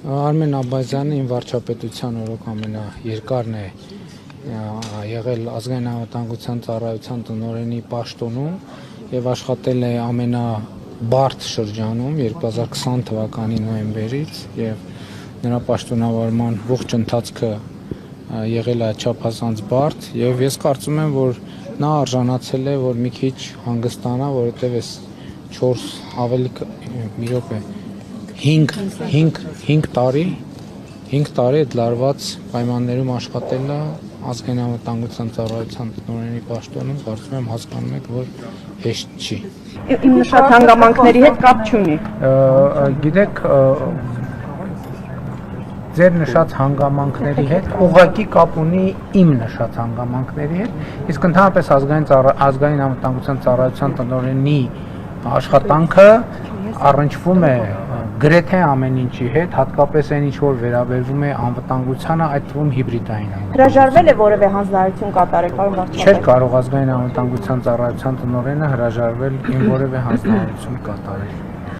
Արմեն Աբազյանը իմ վարչապետության օրոք ամենաերկարն է եղել ազգային անվտանգության ծառայության տնօրենի պաշտոնում եւ աշխատել է ամենաբարդ շրջանում 2020 թվականի նոյեմբերից եւ նրա պաշտոնավարման ողջ ընթացքը եղել է չափազանց բարդ եւ ես կարծում եմ, որ նա արժանացել է, որ մի քիչ հանգստանա, որովհետեւ այս 4 ավելի մի րոպե 5 տարի այդ լարված պայմաններում աշխատել է ազգային անվտանգության ծառայության տնօրենի պաշտոնում, կարծում եմ հասկանում եք, որ հեշտ չի։ Իմ նշած հանգամանքների հետ կապ չունի։ Գիտեք, ձեր նշած հանգամանքների հետ ուղղակի կապ ունի իմ նշած հանգամանքների հետ, իսկ ընդհանրապես ազգային անվտանգության ծառայության տնօրենի աշխատանքը առնչվում է գրեթե ամեն ինչի հետ, հատկապես այն ինչ որ վերաբերվում է անվտանգությանը, այդ թվում հիբրիդային։ Հրաժարվել է որևէ հանձնարարություն կատարել, պարոն վարչապետ։ Չէր կարող ազգային անվտանգության ծառայության տնօրենը հրաժարվել որևէ հանձնարարություն կատարել։